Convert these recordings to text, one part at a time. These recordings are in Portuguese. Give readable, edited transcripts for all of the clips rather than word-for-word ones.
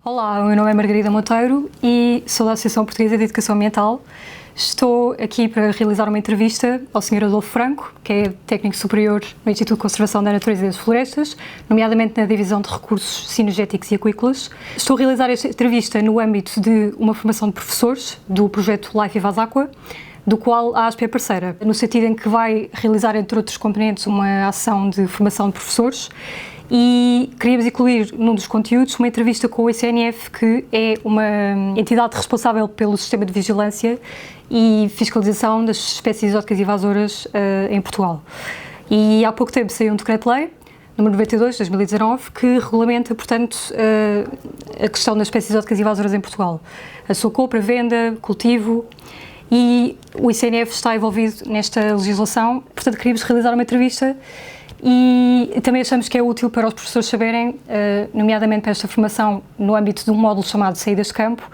Olá, o meu nome é Margarida Monteiro e sou da Associação Portuguesa de Educação Ambiental. Estou aqui para realizar uma entrevista ao Sr. Adolfo Franco, que é técnico superior no Instituto de Conservação da Natureza e das Florestas, nomeadamente na Divisão de Recursos Cinegéticos e Aquícolas. Estou a realizar esta entrevista no âmbito de uma formação de professores do projeto Life Vivaz Aqua, do qual a ASP é parceira, no sentido em que vai realizar, entre outros componentes, uma ação de formação de professores. E queríamos incluir num dos conteúdos uma entrevista com o ICNF, que é uma entidade responsável pelo sistema de vigilância e fiscalização das espécies exóticas e invasoras em Portugal. E há pouco tempo saiu um decreto-lei, número 92, de 2019, que regulamenta, portanto, a questão das espécies exóticas e invasoras em Portugal. A sua compra, venda, cultivo, e o ICNF está envolvido nesta legislação. Portanto, queríamos realizar uma entrevista e também achamos que é útil para os professores saberem, nomeadamente para esta formação no âmbito de um módulo chamado Saídas de Campo,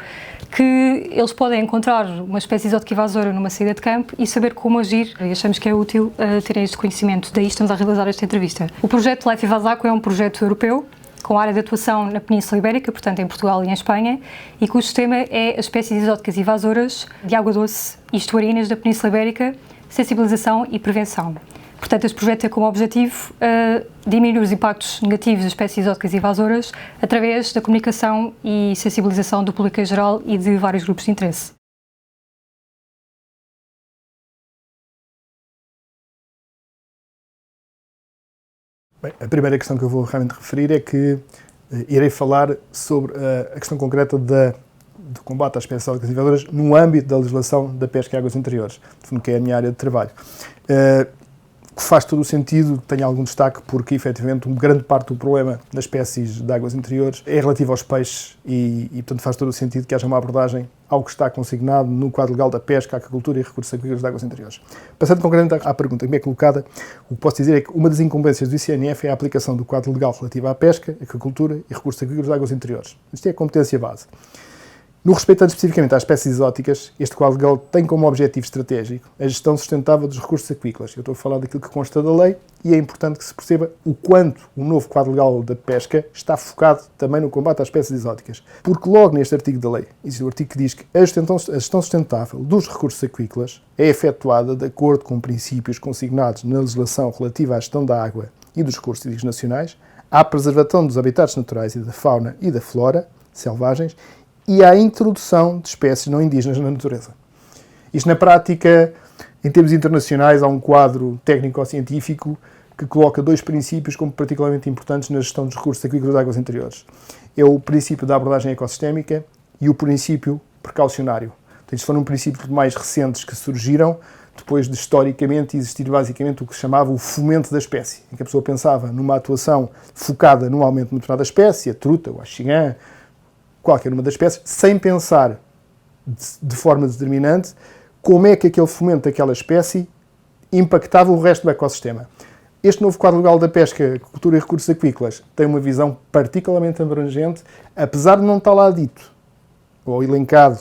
que eles podem encontrar uma espécie exótica invasora numa saída de campo e saber como agir. E achamos que é útil terem este conhecimento, daí estamos a realizar esta entrevista. O projeto Life Vivaz Aqua é um projeto europeu, com área de atuação na Península Ibérica, portanto em Portugal e em Espanha, e cujo tema é as espécies exóticas e invasoras de água doce e estuarinas da Península Ibérica, sensibilização e prevenção. Portanto, este projeto tem como objetivo diminuir os impactos negativos das espécies exóticas e invasoras através da comunicação e sensibilização do público em geral e de vários grupos de interesse. Bem, a primeira questão que eu vou realmente referir é que irei falar sobre a questão concreta do combate às espécies exóticas e invasoras no âmbito da legislação da pesca em águas interiores, que é a minha área de trabalho. Faz todo o sentido, tem algum destaque, porque efetivamente uma grande parte do problema das espécies de águas interiores é relativo aos peixes e portanto faz todo o sentido que haja uma abordagem ao que está consignado no quadro legal da pesca, aquacultura e recursos aquícolas de águas interiores. Passando concretamente à pergunta que me é colocada, o que posso dizer é que uma das incumbências do ICNF é a aplicação do quadro legal relativo à pesca, aquacultura e recursos aquícolas de águas interiores. Isto é a competência base. No respeitando especificamente às espécies exóticas, este quadro legal tem como objetivo estratégico a gestão sustentável dos recursos aquícolas. Eu estou a falar daquilo que consta da lei e é importante que se perceba o quanto o novo quadro legal da pesca está focado também no combate às espécies exóticas. Porque logo neste artigo da lei, existe o artigo que diz que a gestão sustentável dos recursos aquícolas é efetuada de acordo com princípios consignados na legislação relativa à gestão da água e dos recursos hídricos nacionais, à preservação dos habitats naturais e da fauna e da flora selvagens e à introdução de espécies não indígenas na natureza. Isto na prática, em termos internacionais, há um quadro técnico-científico que coloca dois princípios como particularmente importantes na gestão dos recursos aquícolas de águas interiores. É o princípio da abordagem ecossistémica e o princípio precaucionário. Estes foram princípios mais recentes que surgiram depois de, historicamente, existir basicamente o que se chamava o fomento da espécie, em que a pessoa pensava numa atuação focada no aumento de uma determinada espécie, a truta, o axigã, qualquer uma das espécies, sem pensar de forma determinante como é que aquele fomento daquela espécie impactava o resto do ecossistema. Este novo quadro legal da pesca, aquacultura e recursos aquícolas tem uma visão particularmente abrangente, apesar de não estar lá dito ou elencado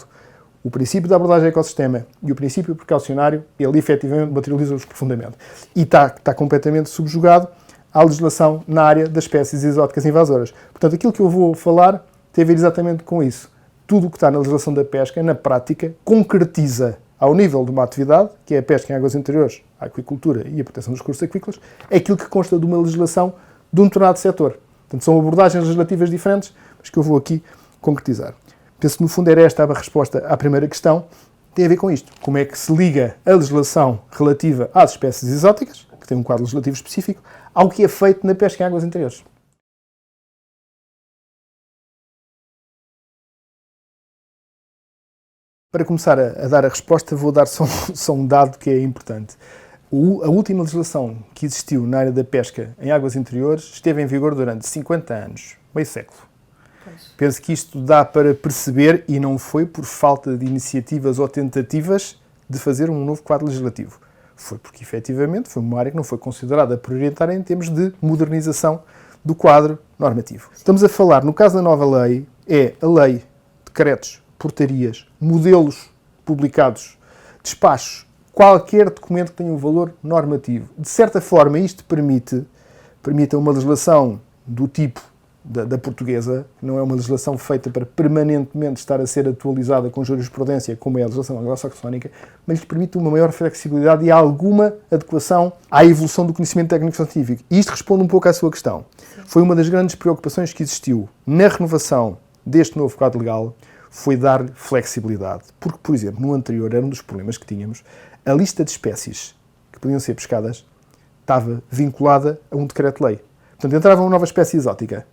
o princípio da abordagem ecossistema e o princípio precaucionário, ele efetivamente materializa-os profundamente. E está completamente subjugado à legislação na área das espécies exóticas invasoras. Portanto, aquilo que eu vou falar tem a ver exatamente com isso. Tudo o que está na legislação da pesca, na prática, concretiza ao nível de uma atividade, que é a pesca em águas interiores, a aquicultura e a proteção dos recursos aquícolas, aquilo que consta de uma legislação de um determinado setor. Portanto, são abordagens legislativas diferentes, mas que eu vou aqui concretizar. Penso que, no fundo, era esta a resposta à primeira questão. Tem a ver com isto. Como é que se liga a legislação relativa às espécies exóticas, que tem um quadro legislativo específico, ao que é feito na pesca em águas interiores. Para começar a dar a resposta, vou dar só um dado que é importante. A última legislação que existiu na área da pesca em águas interiores esteve em vigor durante 50 anos, meio século. Penso que isto dá para perceber, e não foi por falta de iniciativas ou tentativas de fazer um novo quadro legislativo. Foi porque, efetivamente, foi uma área que não foi considerada prioritária em termos de modernização do quadro normativo. Estamos a falar, no caso da nova lei, é a lei, decretos, portarias, modelos publicados, despachos, qualquer documento que tenha um valor normativo. De certa forma, isto permite uma legislação do tipo da portuguesa, não é uma legislação feita para permanentemente estar a ser atualizada com jurisprudência, como é a legislação anglo-saxónica, mas lhe permite uma maior flexibilidade e alguma adequação à evolução do conhecimento técnico-científico. E isto responde um pouco à sua questão. Foi uma das grandes preocupações que existiu na renovação deste novo quadro legal, foi dar flexibilidade. Porque, por exemplo, no anterior, era um dos problemas que tínhamos, a lista de espécies que podiam ser pescadas estava vinculada a um decreto-lei. Portanto, entrava uma nova espécie exótica.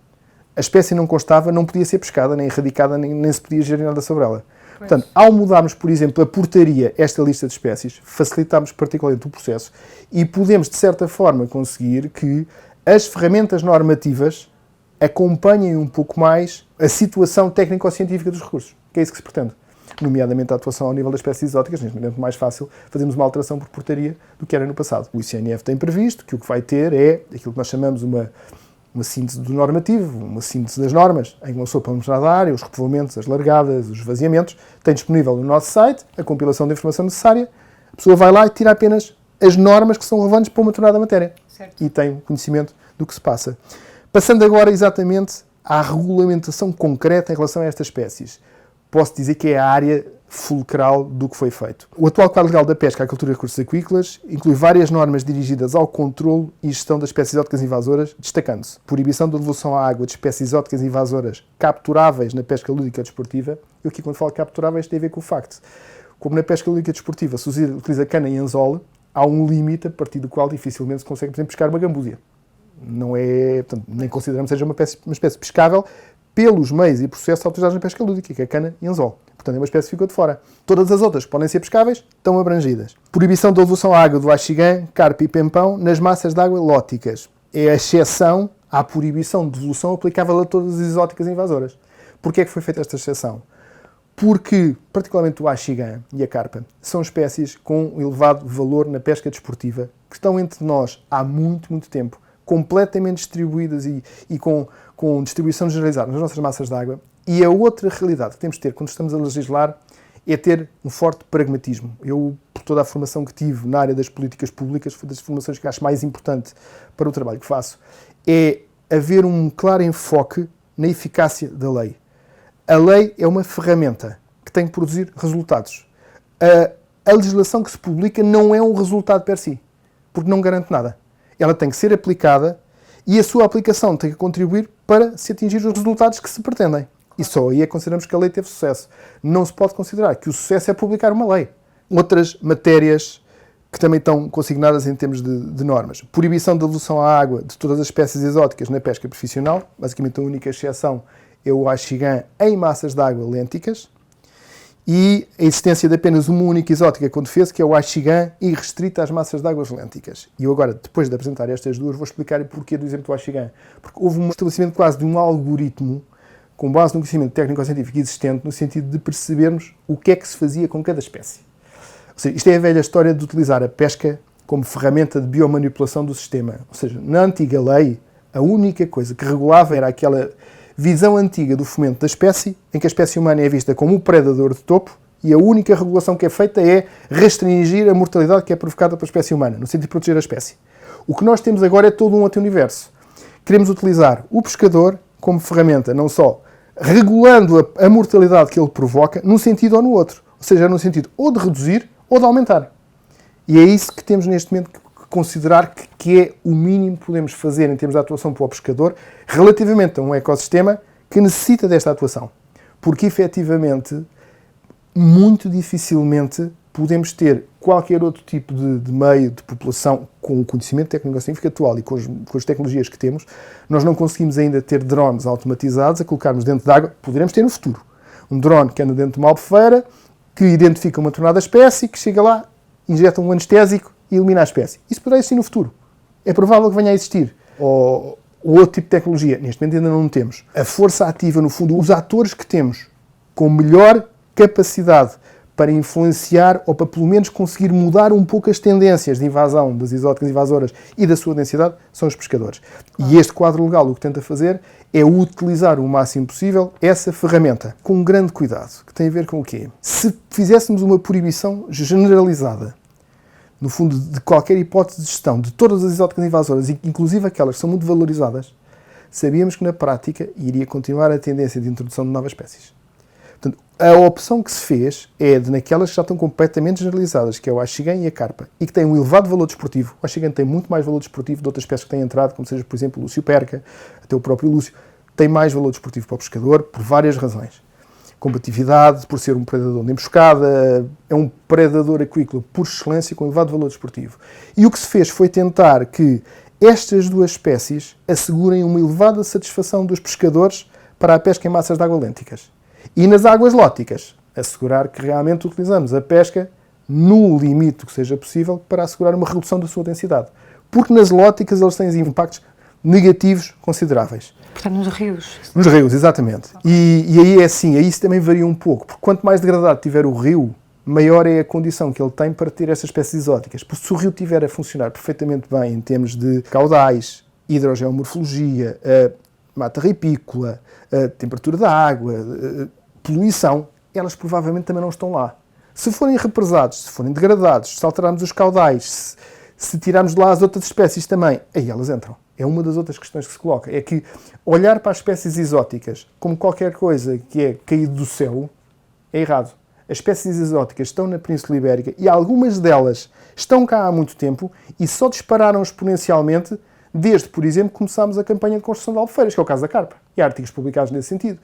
A espécie não constava, não podia ser pescada, nem erradicada, nem se podia gerir nada sobre ela. Pois. Portanto, ao mudarmos, por exemplo, a portaria, esta lista de espécies, facilitámos particularmente o processo e podemos, de certa forma, conseguir que as ferramentas normativas acompanhem um pouco mais a situação técnico-científica dos recursos, que é isso que se pretende. Nomeadamente a atuação ao nível das espécies exóticas, neste momento é mais fácil fazermos uma alteração por portaria do que era no passado. O ICNF tem previsto que o que vai ter é aquilo que nós chamamos uma síntese do normativo, uma síntese das normas, em que uma pessoa pode mostrar da área, os repovoamentos, as largadas, os esvaziamentos, tem disponível no nosso site a compilação da informação necessária, a pessoa vai lá e tira apenas as normas que são relevantes para uma determinada matéria. Certo. E tem conhecimento do que se passa. Passando agora exatamente à regulamentação concreta em relação a estas espécies. Posso dizer que é a área fulcral do que foi feito. O atual quadro legal da pesca, agricultura e recursos aquícolas inclui várias normas dirigidas ao controle e gestão das espécies exóticas invasoras, destacando-se proibição da devolução à água de espécies exóticas invasoras capturáveis na pesca lúdica desportiva. Eu aqui, quando falo capturáveis, tem a ver com o facto. Como na pesca lúdica desportiva se utiliza cana e anzol, há um limite a partir do qual dificilmente se consegue, por exemplo, pescar uma gambúzia. Não é, portanto, nem consideramos que seja uma espécie pescável pelos meios e processos autorizados na pesca lúdica, que é cana e anzol. Portanto, é uma espécie que ficou de fora. Todas as outras que podem ser pescáveis estão abrangidas. Proibição da devolução à água do axigã, carpe e pempão nas massas de água lóticas. É a exceção à proibição de devolução aplicável a todas as exóticas invasoras. Porquê é que foi feita esta exceção? Porque, particularmente o axigã e a carpa, são espécies com elevado valor na pesca desportiva, que estão entre nós há muito, muito tempo, completamente distribuídas e com distribuição generalizada nas nossas massas de água. E a outra realidade que temos de ter quando estamos a legislar é ter um forte pragmatismo. Eu, por toda a formação que tive na área das políticas públicas, foi das formações que acho mais importante para o trabalho que faço, é haver um claro enfoque na eficácia da lei. A lei é uma ferramenta que tem que produzir resultados. A legislação que se publica não é um resultado per si, porque não garante nada. Ela tem que ser aplicada e a sua aplicação tem que contribuir para se atingir os resultados que se pretendem. E só aí é que consideramos que a lei teve sucesso. Não se pode considerar que o sucesso é publicar uma lei. Outras matérias que também estão consignadas em termos de normas. Proibição da devolução à água de todas as espécies exóticas na pesca profissional. Basicamente a única exceção é o axigã em massas de água lênticas. E a existência de apenas uma única exótica com defesa, que é o axigã irrestrita às massas de águas lênticas. E eu agora, depois de apresentar estas duas, vou explicar o porquê do exemplo do axigã. Porque houve um estabelecimento quase de um algoritmo com base no conhecimento técnico-científico existente, no sentido de percebermos o que é que se fazia com cada espécie. Ou seja, isto é a velha história de utilizar a pesca como ferramenta de biomanipulação do sistema. Ou seja, na antiga lei, a única coisa que regulava era aquela visão antiga do fomento da espécie, em que a espécie humana é vista como o predador de topo, e a única regulação que é feita é restringir a mortalidade que é provocada pela espécie humana, no sentido de proteger a espécie. O que nós temos agora é todo um outro universo. Queremos utilizar o pescador como ferramenta, não só regulando a mortalidade que ele provoca, num sentido ou no outro. Ou seja, num sentido ou de reduzir ou de aumentar. E é isso que temos neste momento que considerar que é o mínimo que podemos fazer em termos de atuação para o pescador relativamente a um ecossistema que necessita desta atuação. Porque, efetivamente, muito dificilmente podemos ter qualquer outro tipo de meio de população com o conhecimento técnico-científico atual e com as tecnologias que temos. Nós não conseguimos ainda ter drones automatizados a colocarmos dentro de água. Poderemos ter no futuro. Um drone que anda dentro de uma albufeira, que identifica uma determinada espécie, que chega lá, injeta um anestésico e elimina a espécie. Isso poderá existir no futuro. É provável que venha a existir. Ou outro tipo de tecnologia. Neste momento ainda não temos. A força ativa, no fundo, os atores que temos com melhor capacidade para influenciar ou para pelo menos conseguir mudar um pouco as tendências de invasão das exóticas invasoras e da sua densidade, são os pescadores. E este quadro legal o que tenta fazer é utilizar o máximo possível essa ferramenta, com um grande cuidado, que tem a ver com o quê? Se fizéssemos uma proibição generalizada, no fundo, de qualquer hipótese de gestão de todas as exóticas invasoras, inclusive aquelas que são muito valorizadas, sabíamos que na prática iria continuar a tendência de introdução de novas espécies. Portanto, a opção que se fez é de naquelas que já estão completamente generalizadas, que é o axigã e a carpa, e que têm um elevado valor desportivo. O axigã tem muito mais valor desportivo de outras espécies que têm entrado, como seja, por exemplo, o Lúcio perca, até o próprio Lúcio, tem mais valor desportivo para o pescador por várias razões. Combatividade, por ser um predador de emboscada, é um predador aquícola por excelência com elevado valor desportivo. E o que se fez foi tentar que estas duas espécies assegurem uma elevada satisfação dos pescadores para a pesca em massas de água lênticas. E nas águas lóticas, assegurar que realmente utilizamos a pesca no limite que seja possível para assegurar uma redução da sua densidade. Porque nas lóticas eles têm impactos negativos consideráveis. Portanto, nos rios. Nos rios, exatamente. E aí é assim, aí isso também varia um pouco, porque quanto mais degradado tiver o rio, maior é a condição que ele tem para ter essas espécies exóticas. Porque se o rio estiver a funcionar perfeitamente bem em termos de caudais, hidrogeomorfologia, mata ripícola, temperatura da água, poluição, elas provavelmente também não estão lá. Se forem represados, se forem degradados, se alterarmos os caudais, se tirarmos de lá as outras espécies também, aí elas entram. É uma das outras questões que se coloca. É que olhar para as espécies exóticas como qualquer coisa que é caído do céu é errado. As espécies exóticas estão na Península Ibérica e algumas delas estão cá há muito tempo e só dispararam exponencialmente desde, por exemplo, que começámos a campanha de construção de albufeiras, que é o caso da carpa. E há artigos publicados nesse sentido.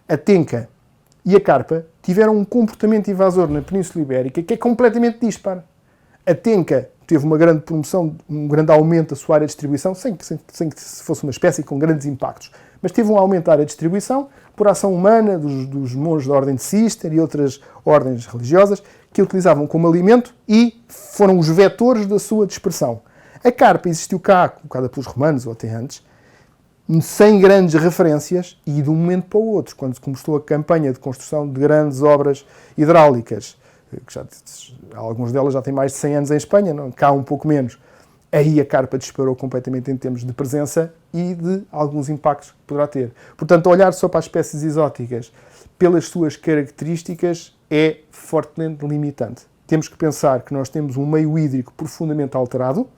A tenca e a carpa tiveram um comportamento invasor na Península Ibérica que é completamente disparo. A tenca teve uma grande promoção, um grande aumento da sua área de distribuição, sem que fosse uma espécie com grandes impactos, mas teve um aumento da área de distribuição por ação humana dos monges da Ordem de Cister e outras ordens religiosas que a utilizavam como alimento e foram os vetores da sua dispersão. A carpa existiu cá, colocada pelos romanos ou até antes, sem grandes referências e de um momento para o outro, quando começou a campanha de construção de grandes obras hidráulicas, que algumas delas já têm mais de 100 anos em Espanha, não? Cá um pouco menos. Aí a carpa disparou completamente em termos de presença e de alguns impactos que poderá ter. Portanto, olhar só para as espécies exóticas pelas suas características é fortemente limitante. Temos que pensar que nós temos um meio hídrico profundamente alterado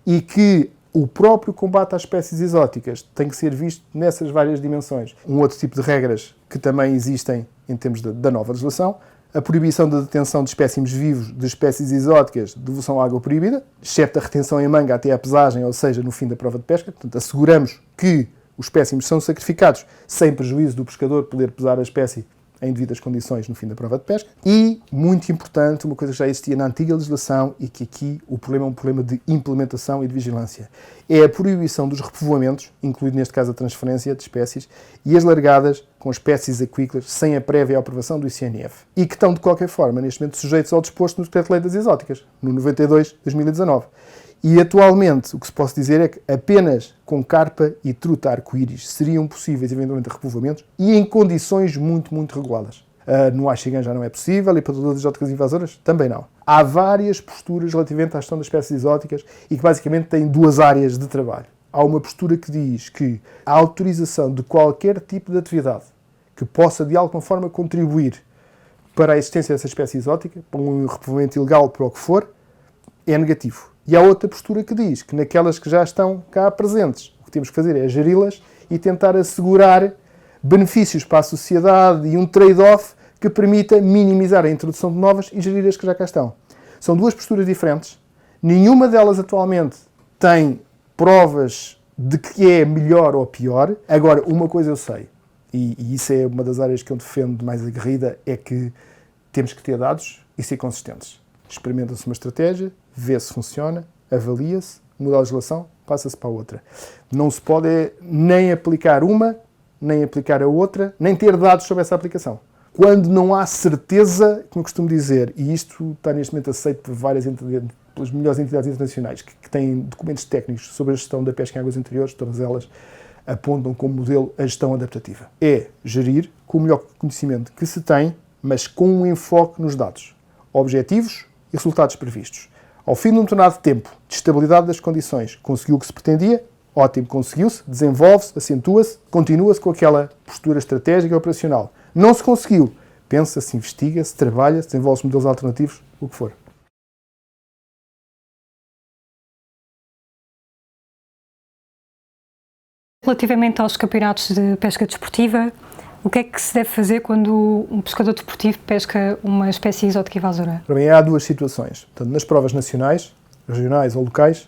e que o próprio combate às espécies exóticas tem que ser visto nessas várias dimensões. Um outro tipo de regras que também existem em termos da nova legislação, a proibição da detenção de espécimes vivos de espécies exóticas de devolução à água proibida, excepto a retenção em manga até à pesagem, ou seja, no fim da prova de pesca. Portanto, asseguramos que os espécimes são sacrificados sem prejuízo do pescador poder pesar a espécie em devidas condições no fim da prova de pesca. E, muito importante, uma coisa que já existia na antiga legislação e que aqui o problema é um problema de implementação e de vigilância. É a proibição dos repovoamentos, incluído neste caso a transferência de espécies, e as largadas com espécies aquícolas sem a prévia aprovação do ICNF. E que estão, de qualquer forma, neste momento sujeitos ao disposto no Decreto-Lei das Exóticas, no 92/2019. E atualmente o que se pode dizer é que apenas com carpa e truta arco-íris seriam possíveis eventualmente repovoamentos e em condições muito, muito reguladas. No axigã já não é possível e para todas as exóticas invasoras também não. Há várias posturas relativamente à gestão das espécies exóticas e que basicamente têm duas áreas de trabalho. Há uma postura que diz que a autorização de qualquer tipo de atividade que possa de alguma forma contribuir para a existência dessa espécie exótica, para um repovoamento ilegal, para o que for, é negativo. E há outra postura que diz que naquelas que já estão cá presentes, o que temos que fazer é geri-las e tentar assegurar benefícios para a sociedade e um trade-off que permita minimizar a introdução de novas e gerir as que já cá estão. São duas posturas diferentes. Nenhuma delas atualmente tem provas de que é melhor ou pior. Agora, uma coisa eu sei, e isso é uma das áreas que eu defendo mais aguerrida, é que temos que ter dados e ser consistentes. Experimenta-se uma estratégia, vê se funciona, avalia-se, muda a legislação, passa-se para a outra. Não se pode nem aplicar uma, nem aplicar a outra, nem ter dados sobre essa aplicação. Quando não há certeza, como eu costumo dizer, e isto está neste momento aceito por pelas melhores entidades internacionais que têm documentos técnicos sobre a gestão da pesca em águas interiores, todas elas apontam como modelo a gestão adaptativa. É gerir com o melhor conhecimento que se tem, mas com um enfoque nos dados, objetivos e resultados previstos. Ao fim de um determinado tempo de estabilidade das condições, conseguiu o que se pretendia, ótimo, conseguiu-se, desenvolve-se, acentua-se, continua-se com aquela postura estratégica e operacional. Não se conseguiu, pensa-se, investiga-se, trabalha-se, desenvolve-se modelos alternativos, o que for. Relativamente aos campeonatos de pesca desportiva, o que é que se deve fazer quando um pescador desportivo pesca uma espécie exótica invasora? Para mim, há duas situações. Portanto, nas provas nacionais, regionais ou locais,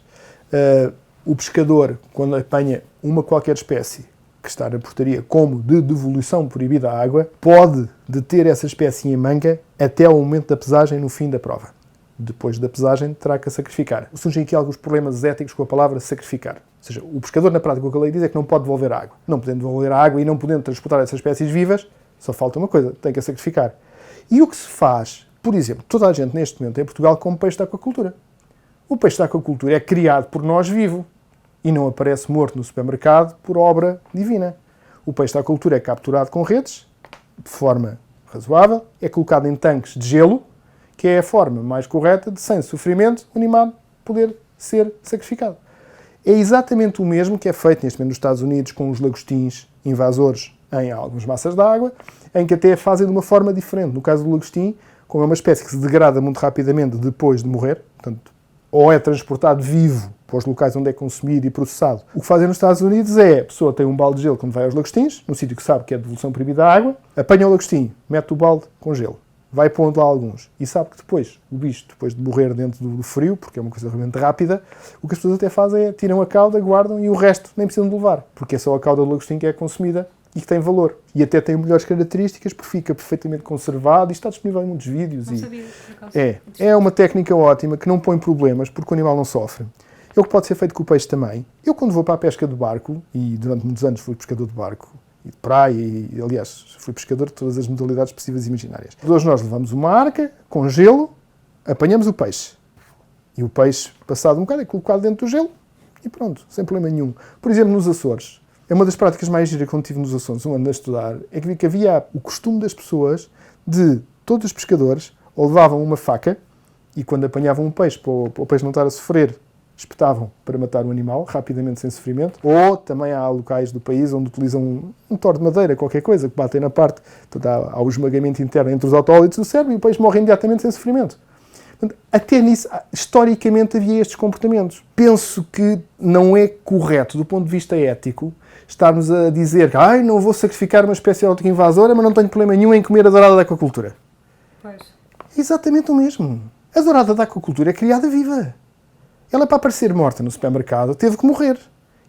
o pescador, quando apanha uma qualquer espécie que está na portaria como de devolução proibida à água, pode deter essa espécie em manga até ao momento da pesagem no fim da prova. Depois da pesagem, terá que a sacrificar. Surgem aqui alguns problemas éticos com a palavra sacrificar. Ou seja, o pescador, na prática, o que a lei diz é que não pode devolver a água. Não podendo devolver a água e não podendo transportar essas espécies vivas, só falta uma coisa, tem que a sacrificar. E o que se faz, por exemplo, toda a gente neste momento em Portugal come peixe de aquacultura. O peixe de aquacultura é criado por nós vivo e não aparece morto no supermercado por obra divina. O peixe de aquacultura é capturado com redes, de forma razoável, é colocado em tanques de gelo, que é a forma mais correta de, sem sofrimento, o animal poder ser sacrificado. É exatamente o mesmo que é feito neste momento nos Estados Unidos com os lagostins invasores em algumas massas de água, em que até fazem de uma forma diferente. No caso do lagostim, como é uma espécie que se degrada muito rapidamente depois de morrer, portanto, ou é transportado vivo para os locais onde é consumido e processado. O que fazem nos Estados Unidos é, a pessoa tem um balde de gelo quando vai aos lagostins, no sítio que sabe que é de devolução proibida à água, apanha o lagostim, mete o balde com gelo, vai pondo lá alguns e sabe que depois, o bicho, depois de morrer dentro do frio, porque é uma coisa realmente rápida, o que as pessoas até fazem é tiram a cauda, guardam e o resto nem precisam de levar, porque é só a cauda do lagostim que é consumida e que tem valor. E até tem melhores características porque fica perfeitamente conservado e está disponível em muitos vídeos. Não sabia, por acaso. É uma técnica ótima que não põe problemas porque o animal não sofre. É o que pode ser feito com o peixe também. Eu, quando vou para a pesca de barco, e durante muitos anos fui pescador de barco, e de praia, e aliás, fui pescador de todas as modalidades possíveis e imaginárias. Hoje nós levamos uma arca com gelo, apanhamos o peixe. E o peixe, passado um bocado, é colocado dentro do gelo e pronto, sem problema nenhum. Por exemplo, nos Açores, é uma das práticas mais giras que eu tive nos Açores, um ano a estudar, é que vi que havia o costume das pessoas de, todos os pescadores, ou levavam uma faca, e quando apanhavam um peixe, para o peixe não estar a sofrer, espetavam para matar o animal, rapidamente, sem sofrimento, ou também há locais do país onde utilizam um toro de madeira, qualquer coisa, que batem na parte, portanto, há o esmagamento interno entre os autólitos do cérebro e o peixe morre imediatamente sem sofrimento. Portanto, até nisso, historicamente, havia estes comportamentos. Penso que não é correto, do ponto de vista ético, estarmos a dizer que não vou sacrificar uma espécie exótica invasora, mas não tenho problema nenhum em comer a dourada da aquacultura. Pois. É exatamente o mesmo. A dourada da aquacultura é criada viva. Ela, para aparecer morta no supermercado, teve que morrer.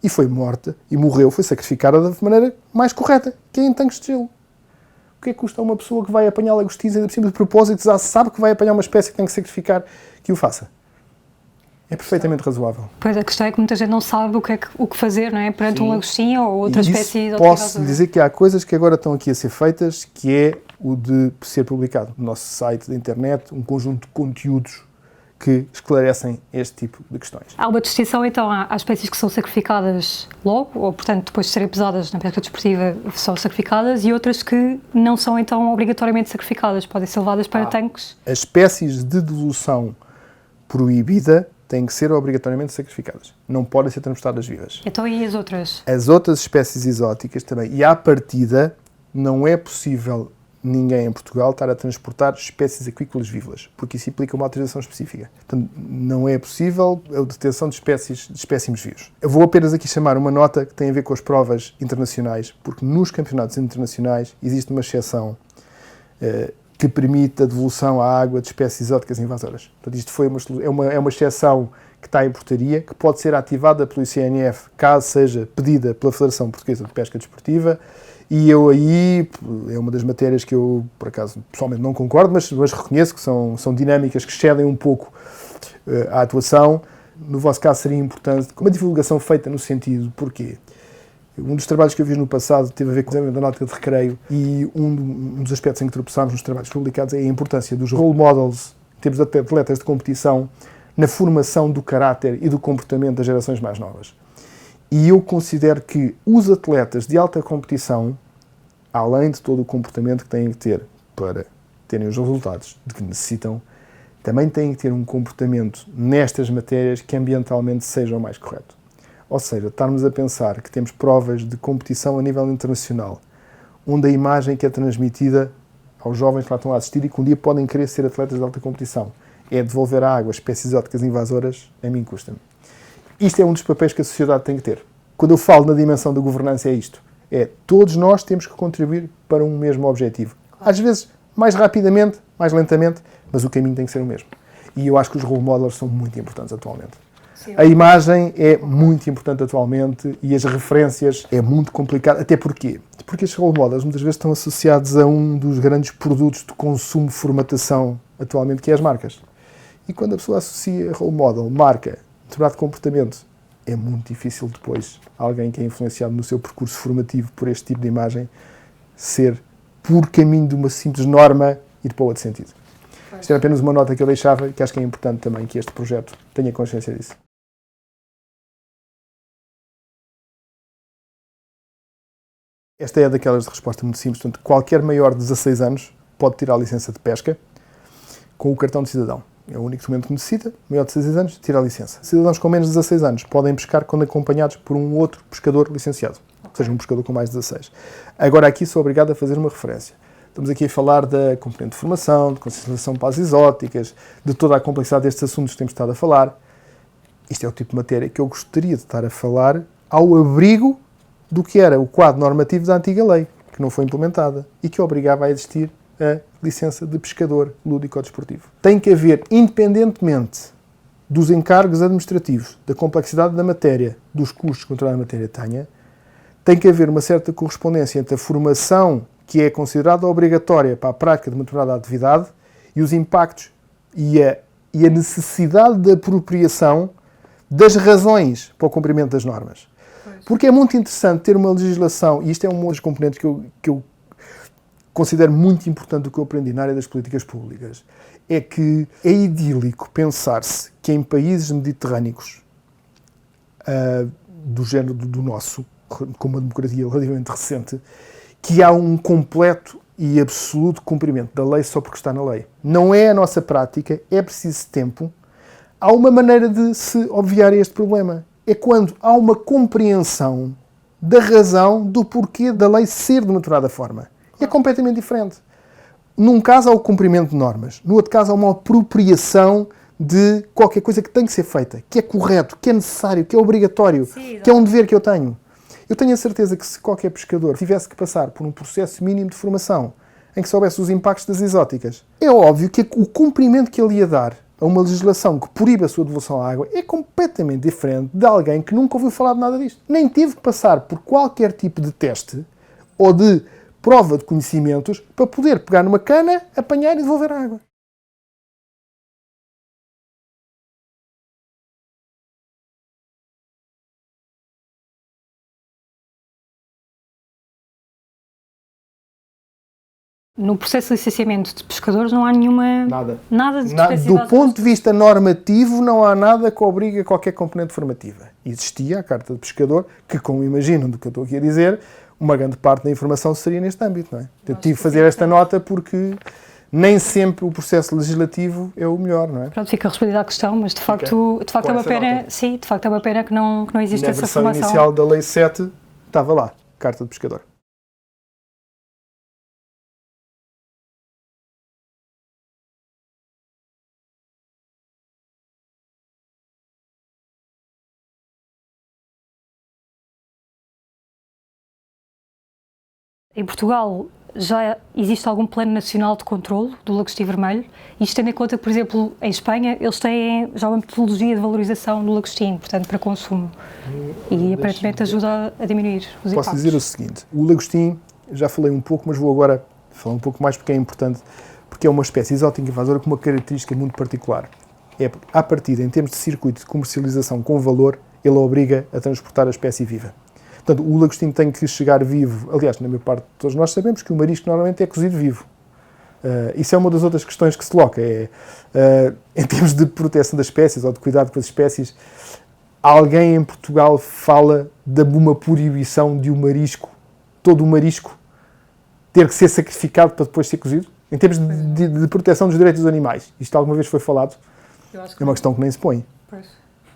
E foi morta, e morreu, foi sacrificada da maneira mais correta, que é em tanques de gelo. O que é que custa a uma pessoa que vai apanhar lagostins ainda por cima de propósito, já sabe que vai apanhar uma espécie que tem que sacrificar, que o faça? É perfeitamente razoável. Pois, a questão é que muita gente não sabe o que fazer, não é? Perante um lagostim ou outra espécie exótica posso invasora. dizer que há coisas que agora estão aqui a ser feitas, que é o de ser publicado no nosso site da internet, um conjunto de conteúdos que esclarecem este tipo de questões. Há uma distinção, então, há espécies que são sacrificadas logo, ou, portanto, depois de serem pesadas na pesca desportiva, são sacrificadas, e outras que não são, então, obrigatoriamente sacrificadas, podem ser levadas para tanques. As espécies de devolução proibida têm que ser obrigatoriamente sacrificadas. Não podem ser transportadas vivas. Então, e as outras? As outras espécies exóticas também. E à partida, não é possível ninguém em Portugal estar a transportar espécies aquícolas vivas, porque isso implica uma autorização específica. Portanto, não é possível a detenção de espécimes vivos. Eu vou apenas aqui chamar uma nota que tem a ver com as provas internacionais, porque nos campeonatos internacionais existe uma exceção que permite a devolução à água de espécies exóticas invasoras. Portanto, isto é uma exceção que está em portaria, que pode ser ativada pelo ICNF, caso seja pedida pela Federação Portuguesa de Pesca Desportiva. E eu aí, é uma das matérias que eu, por acaso, pessoalmente não concordo, mas reconheço que são dinâmicas que excedem um pouco a atuação. No vosso caso seria importante uma divulgação feita no sentido, porquê? Um dos trabalhos que eu fiz no passado teve a ver com o desenvolvimento da náutica de recreio e um dos aspectos em que tropeçámos nos trabalhos publicados é a importância dos role models, em termos de atletas de competição, na formação do caráter e do comportamento das gerações mais novas. E eu considero que os atletas de alta competição, além de todo o comportamento que têm que ter para terem os resultados de que necessitam, também têm que ter um comportamento nestas matérias que ambientalmente seja o mais correto. Ou seja, estarmos a pensar que temos provas de competição a nível internacional, onde a imagem que é transmitida aos jovens que lá estão a assistir e que um dia podem querer ser atletas de alta competição é devolver à água espécies exóticas invasoras, a mim custa-me. Isto é um dos papéis que a sociedade tem que ter. quando eu falo na dimensão da governança é isto. É todos nós temos que contribuir para um mesmo objetivo. Às vezes mais rapidamente, mais lentamente, mas o caminho tem que ser o mesmo. E eu acho que os role models são muito importantes atualmente. Sim. A imagem é muito importante atualmente e as referências é muito complicado. Até porque estes role models muitas vezes estão associados a um dos grandes produtos de consumo e formatação atualmente, que é as marcas. E quando a pessoa associa role model, marca, determinado comportamento, é muito difícil depois alguém que é influenciado no seu percurso formativo por este tipo de imagem ser por caminho de uma simples norma ir para outro sentido. Isto era apenas uma nota que eu deixava e que acho que é importante também que este projeto tenha consciência disso. Esta é daquelas de resposta muito simples. Portanto, qualquer maior de 16 anos pode tirar a licença de pesca com o cartão de cidadão. É o único documento que necessita. Maior de 16 anos, tira a licença. Cidadãos com menos de 16 anos podem pescar quando acompanhados por um outro pescador licenciado. Ou seja, um pescador com mais de 16. Agora aqui sou obrigado a fazer uma referência. Estamos aqui a falar da componente de formação, de consciencialização para as exóticas, de toda a complexidade destes assuntos que temos estado a falar. Isto é o tipo de matéria que eu gostaria de estar a falar ao abrigo do que era o quadro normativo da antiga lei, que não foi implementada e que obrigava a existir a licença de pescador lúdico-desportivo. Tem que haver, independentemente dos encargos administrativos, da complexidade da matéria, dos custos que a matéria tenha, tem que haver uma certa correspondência entre a formação que é considerada obrigatória para a prática de uma determinada atividade e os impactos e a necessidade de apropriação das razões para o cumprimento das normas. Porque é muito interessante ter uma legislação, e isto é um dos componentes que eu considero muito importante do que eu aprendi na área das políticas públicas, é que é idílico pensar-se que em países mediterrâneos do género do nosso, com uma democracia relativamente recente, que há um completo e absoluto cumprimento da lei só porque está na lei. Não é a nossa prática, é preciso tempo. Há uma maneira de se obviar este problema. É quando há uma compreensão da razão do porquê da lei ser de uma determinada forma. É completamente diferente. Num caso há o cumprimento de normas, no outro caso há uma apropriação de qualquer coisa que tem que ser feita, que é correto, que é necessário, que é obrigatório, que é um dever que eu tenho. Eu tenho a certeza que se qualquer pescador tivesse que passar por um processo mínimo de formação em que soubesse os impactos das exóticas, é óbvio que o cumprimento que ele ia dar a uma legislação que proíbe a sua devolução à água é completamente diferente de alguém que nunca ouviu falar de nada disto. Nem teve que passar por qualquer tipo de teste ou de prova de conhecimentos para poder pegar numa cana, apanhar e devolver a água. No processo de licenciamento de pescadores não há nenhuma... Nada de do ponto de vista normativo, não há nada que obrigue a qualquer componente formativa. Existia a carta de pescador, que, como imaginam do que eu estou aqui a dizer, uma grande parte da informação seria neste âmbito, não é? Eu tive que fazer esta nota porque nem sempre o processo legislativo é o melhor, não é? Pronto, fica respondida a questão, mas de facto é uma pena, sim, de facto é uma pena que não existe essa formação. Na versão inicial da Lei 7 estava lá, carta de pescador. Em Portugal já existe algum plano nacional de controlo do lagostim vermelho? Isto tendo em conta que, por exemplo, em Espanha, eles têm já uma metodologia de valorização do lagostim, portanto, para consumo. E aparentemente ajuda a diminuir os impactos. Posso dizer o seguinte, o lagostim, já falei um pouco, mas vou agora falar um pouco mais porque é importante, porque é uma espécie exótica invasora com uma característica muito particular. É, à partida, em termos de circuito de comercialização com valor, ele obriga a transportar a espécie viva. Portanto, o lagostim tem que chegar vivo. Aliás, na maior parte de todos nós sabemos que o marisco normalmente é cozido vivo. Isso é uma das outras questões que se coloca. Em termos de proteção das espécies ou de cuidado com as espécies, alguém em Portugal fala de uma proibição de um marisco, todo o marisco, ter que ser sacrificado para depois ser cozido? Em termos de proteção dos direitos dos animais. Isto alguma vez foi falado? É uma questão que nem se põe.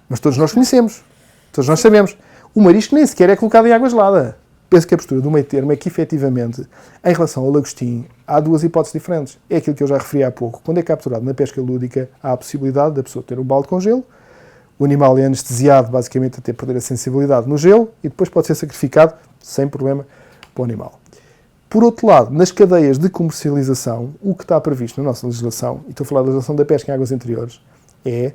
Mas todos nós conhecemos. Todos nós sabemos. O marisco nem sequer é colocado em água gelada. Penso que a postura do meio termo é que, efetivamente, em relação ao lagostim, há duas hipóteses diferentes. É aquilo que eu já referi há pouco. Quando é capturado na pesca lúdica, há a possibilidade da pessoa ter um balde com gelo, o animal é anestesiado, basicamente até perder a sensibilidade no gelo, e depois pode ser sacrificado sem problema para o animal. Por outro lado, nas cadeias de comercialização, o que está previsto na nossa legislação, e estou a falar da legislação da pesca em águas interiores, é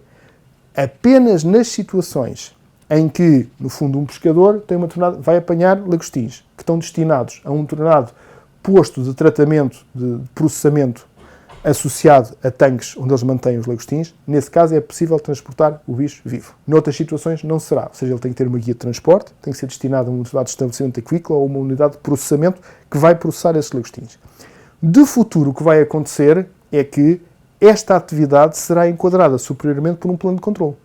apenas nas situações em que, no fundo, um pescador vai apanhar lagostins que estão destinados a um determinado posto de tratamento, de processamento associado a tanques onde eles mantêm os lagostins. Nesse caso é possível transportar o bicho vivo. Noutras situações não será, ou seja, ele tem que ter uma guia de transporte, tem que ser destinado a um determinado estabelecimento aquícola ou uma unidade de processamento que vai processar esses lagostins. De futuro, o que vai acontecer é que esta atividade será enquadrada superiormente por um plano de controle.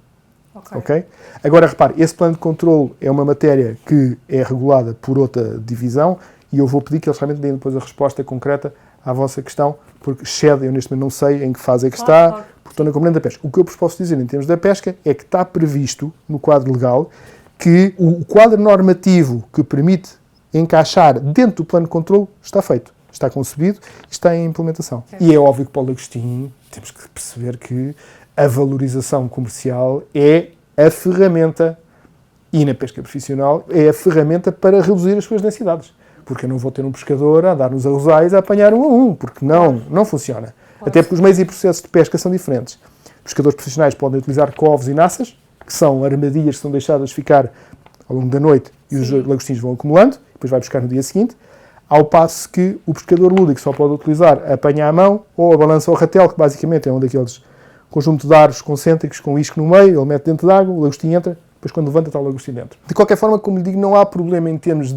Okay? Agora, repare, esse plano de controle é uma matéria que é regulada por outra divisão e eu vou pedir que eles realmente deem depois a resposta concreta à vossa questão, porque excede, eu neste momento não sei em que fase é que está, porque estou na componente da pesca. O que eu vos posso dizer em termos da pesca é que está previsto no quadro legal que o quadro normativo que permite encaixar dentro do plano de controle está feito, está concebido e está em implementação. E é óbvio que para o lagostim temos que perceber que a valorização comercial é a ferramenta, e na pesca profissional, é a ferramenta para reduzir as suas densidades. Porque eu não vou ter um pescador a dar nos arrozais a apanhar um a um, porque não funciona. Até porque os meios e processos de pesca são diferentes. Pescadores profissionais podem utilizar covos e naças, que são armadilhas que são deixadas ficar ao longo da noite e os lagostins vão acumulando, depois vai buscar no dia seguinte, ao passo que o pescador lúdico só pode utilizar a apanha à mão ou a balança ou ratel, que basicamente é um daqueles conjunto de aros concêntricos com isco no meio, ele mete dentro de água, o lagostim entra, depois quando levanta está o lagostim dentro. De qualquer forma, como lhe digo, não há problema em termos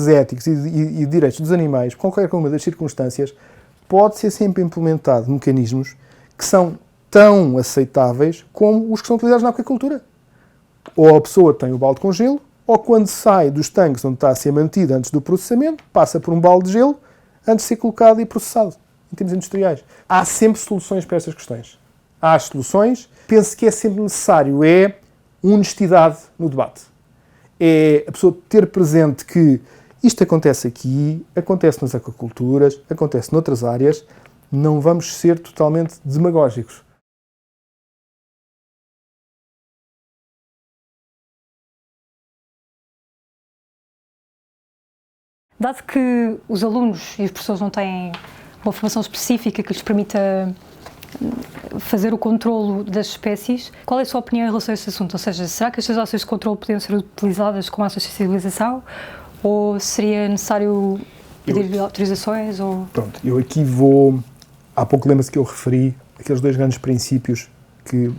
éticos e de direitos dos animais, por qualquer uma das circunstâncias, pode ser sempre implementado mecanismos que são tão aceitáveis como os que são utilizados na aquacultura. Ou a pessoa tem o balde com gelo, ou quando sai dos tanques onde está a ser mantido antes do processamento, passa por um balde de gelo antes de ser colocado e processado, em termos industriais. Há sempre soluções para estas questões. Há as soluções. Penso que é sempre necessário, honestidade no debate. É a pessoa ter presente que isto acontece aqui, acontece nas aquaculturas, acontece noutras áreas, não vamos ser totalmente demagógicos. Dado que os alunos e os professores não têm uma formação específica que lhes permita fazer o controlo das espécies, qual é a sua opinião em relação a este assunto? Ou seja, será que estas ações de controlo podiam ser utilizadas como ações de sensibilização? Ou seria necessário pedir autorizações? Pronto, eu aqui vou... Há pouco lembra-se que eu referi aqueles dois grandes princípios que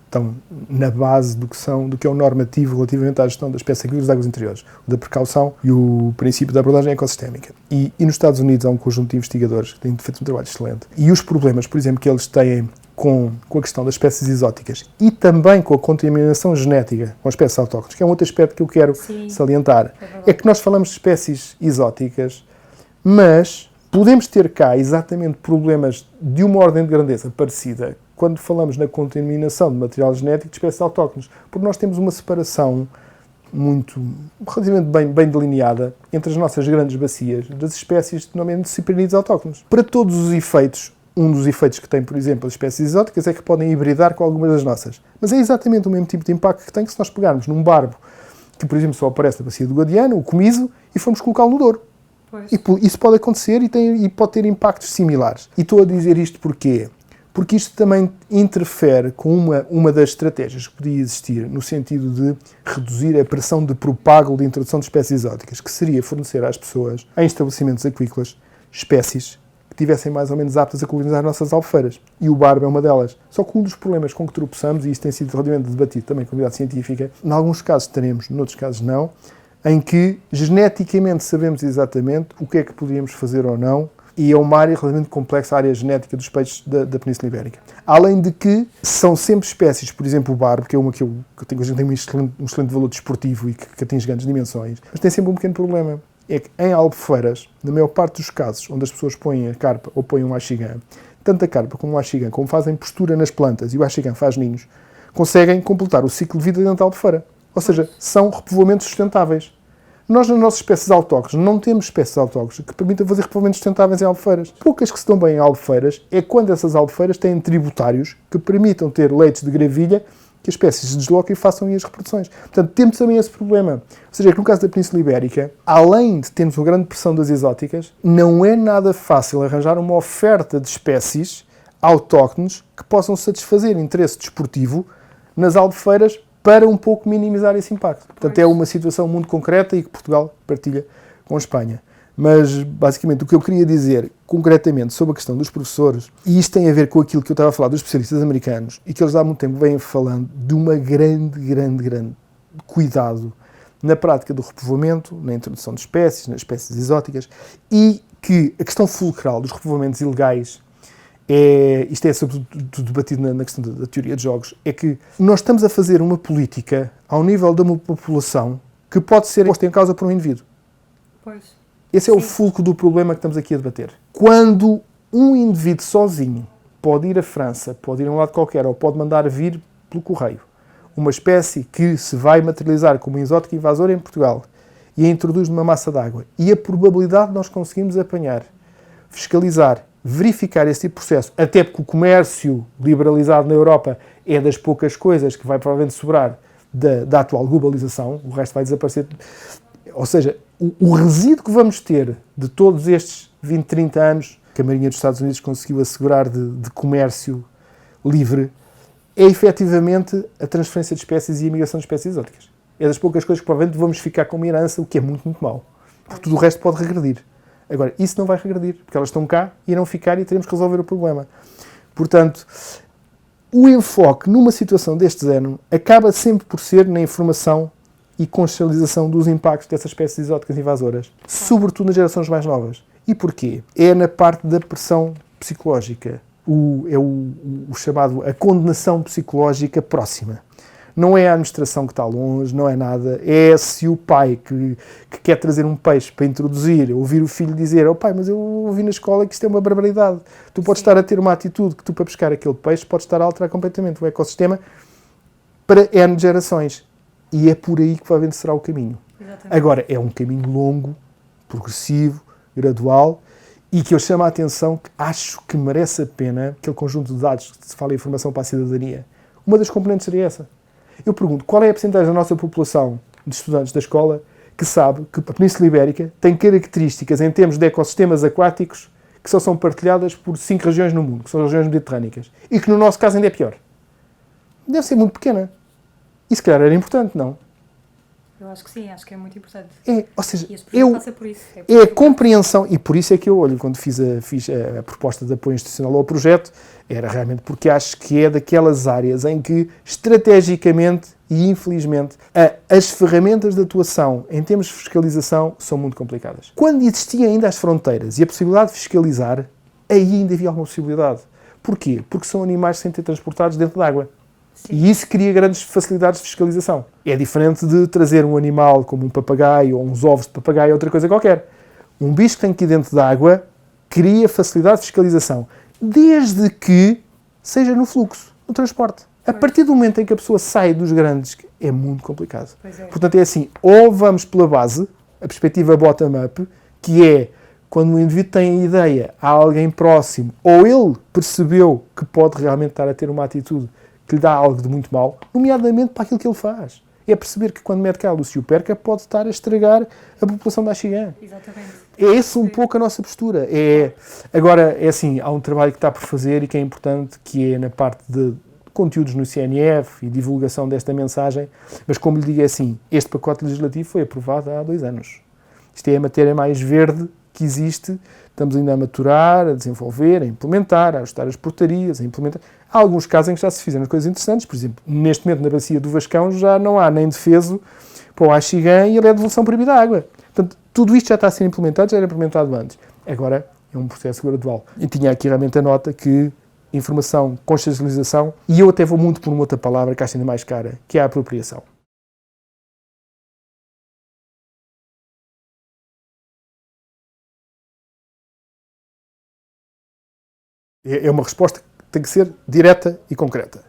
estão na base do que é o normativo relativamente à gestão das espécies agrícolas das águas interiores, o da precaução e o princípio da abordagem ecossistémica. E nos Estados Unidos há um conjunto de investigadores que têm feito um trabalho excelente. E os problemas, por exemplo, que eles têm com a questão das espécies exóticas e também com a contaminação genética com as espécies autóctones, que é um outro aspecto que eu quero salientar, é que nós falamos de espécies exóticas, mas podemos ter cá exatamente problemas de uma ordem de grandeza parecida quando falamos na contaminação de material genético de espécies autóctones, porque nós temos uma separação relativamente bem delineada entre as nossas grandes bacias das espécies denominadamente ciperídeos autóctones. Para todos os efeitos, um dos efeitos que tem, por exemplo, as espécies exóticas é que podem hibridar com algumas das nossas. Mas é exatamente o mesmo tipo de impacto que tem se nós pegarmos num barbo que, por exemplo, só aparece na bacia do Guadiana, o comiso, e formos colocá-lo no Douro. Isso pode acontecer e pode ter impactos similares. E estou a dizer isto porquê? Porque isto também interfere com uma das estratégias que podia existir no sentido de reduzir a pressão de propago de introdução de espécies exóticas, que seria fornecer às pessoas, em estabelecimentos aquícolas, espécies que estivessem mais ou menos aptas a colonizar as nossas albufeiras. E o barbo é uma delas. Só que um dos problemas com que tropeçamos, e isso tem sido relativamente debatido também com a comunidade científica, em alguns casos teremos, noutros casos não, em que geneticamente sabemos exatamente o que é que podíamos fazer ou não, e é uma área relativamente complexa, a área genética dos peixes da Península Ibérica. Além de que são sempre espécies, por exemplo o barbo, que é uma que tem um excelente valor desportivo e que atinge grandes dimensões, mas tem sempre um pequeno problema. É que em albufeiras, na maior parte dos casos onde as pessoas põem a carpa ou põem um axigã, tanto a carpa como o axigã, como fazem postura nas plantas e o axigã faz ninhos, conseguem completar o ciclo de vida dentro da albufeira. Ou seja, são repovoamentos sustentáveis. Nós, nas nossas espécies autóctones, não temos espécies autóctones que permitam fazer repovoamentos sustentáveis em albufeiras. Poucas que se dão bem em albufeiras é quando essas albufeiras têm tributários que permitam ter leitos de gravilha que as espécies se desloquem e façam as reproduções. Portanto, temos também esse problema. Ou seja, que no caso da Península Ibérica, além de termos uma grande pressão das exóticas, não é nada fácil arranjar uma oferta de espécies autóctones que possam satisfazer interesse desportivo nas albufeiras para um pouco minimizar esse impacto. Portanto, é uma situação muito concreta e que Portugal partilha com a Espanha. Mas, basicamente, o que eu queria dizer concretamente sobre a questão dos professores, e isto tem a ver com aquilo que eu estava a falar dos especialistas americanos, e que eles há muito tempo vêm falando de uma grande cuidado na prática do repovoamento, na introdução de espécies, nas espécies exóticas, e que a questão fulcral dos repovoamentos ilegais, isto é sobretudo debatido na questão da teoria de jogos, é que nós estamos a fazer uma política ao nível de uma população que pode ser posta em causa por um indivíduo. Pois. Esse é o fulcro do problema que estamos aqui a debater. Quando um indivíduo sozinho pode ir à França, pode ir a um lado qualquer, ou pode mandar vir pelo correio uma espécie que se vai materializar como exótica invasora em Portugal e a introduz numa massa d'água, e a probabilidade de nós conseguirmos apanhar, fiscalizar, verificar esse tipo de processo, até porque o comércio liberalizado na Europa é das poucas coisas que vai provavelmente sobrar da atual globalização, o resto vai desaparecer. Ou seja, o resíduo que vamos ter de todos estes 20, 30 anos que a Marinha dos Estados Unidos conseguiu assegurar de comércio livre é efetivamente a transferência de espécies e a imigração de espécies exóticas. É das poucas coisas que provavelmente vamos ficar como herança, o que é muito mau. Porque tudo o resto pode regredir. Agora, isso não vai regredir, porque elas estão cá, irão ficar e teremos que resolver o problema. Portanto, o enfoque numa situação deste género acaba sempre por ser na informação e consciencialização dos impactos dessas espécies exóticas invasoras, sobretudo nas gerações mais novas. E porquê? É na parte da pressão psicológica, o chamado a condenação psicológica próxima. Não é a administração que está longe, não é nada, é se o pai que quer trazer um peixe para introduzir, ouvir o filho dizer: "Oh pai, mas eu ouvi na escola que isto é uma barbaridade. Tu podes estar a ter uma atitude que tu, para pescar aquele peixe, podes estar a alterar completamente o ecossistema para N gerações." E é por aí que provavelmente será o caminho. Exatamente. Agora, é um caminho longo, progressivo, gradual, e que eu chamo a atenção, que acho que merece a pena, aquele conjunto de dados que se fala em informação para a cidadania. Uma das componentes seria essa. Eu pergunto, qual é a percentagem da nossa população de estudantes da escola que sabe que a Península Ibérica tem características em termos de ecossistemas aquáticos que só são partilhadas por 5 regiões no mundo, que são as regiões mediterrânicas, e que no nosso caso ainda é pior? Deve ser muito pequena. E se calhar era importante, não? Eu acho que sim, acho que é muito importante. Ou seja, passa por isso. É a compreensão, e por isso é que eu olho, quando fiz a proposta de apoio institucional ao projeto, era realmente porque acho que é daquelas áreas em que, estrategicamente e infelizmente, as ferramentas de atuação em termos de fiscalização são muito complicadas. Quando existiam ainda as fronteiras e a possibilidade de fiscalizar, aí ainda havia alguma possibilidade. Porquê? Porque são animais sem ter transportados dentro da água. Sim. E isso cria grandes facilidades de fiscalização. É diferente de trazer um animal como um papagaio ou uns ovos de papagaio ou outra coisa qualquer. Um bicho que tem que ir dentro da água cria facilidade de fiscalização, desde que seja no fluxo, no transporte. A partir do momento em que a pessoa sai dos grandes, é muito complicado. Portanto, é assim, ou vamos pela base, a perspectiva bottom-up, que é quando o indivíduo tem a ideia, há alguém próximo, ou ele percebeu que pode realmente estar a ter uma atitude que lhe dá algo de muito mau, nomeadamente para aquilo que ele faz. É perceber que quando mete cá se o perca, pode estar a estragar a população da Axigã. Exatamente. É esse um pouco a nossa postura. Agora, é assim, há um trabalho que está por fazer e que é importante, que é na parte de conteúdos no CNF e divulgação desta mensagem, mas como lhe digo, é assim, este pacote legislativo foi aprovado há 2 anos. Isto é a matéria mais verde que existe, estamos ainda a maturar, a desenvolver, a implementar, a ajustar as portarias, a implementar. Há alguns casos em que já se fizeram coisas interessantes, por exemplo, neste momento na bacia do Vascão já não há nem defeso para o Axigã e ele é devolução proibida de água. Portanto, tudo isto já está a ser implementado, já era implementado antes. Agora é um processo gradual. Eu tinha aqui realmente a nota que informação, consciencialização, e eu até vou muito por uma outra palavra que acho ainda mais cara, que é a apropriação. É uma resposta que tem que ser direta e concreta.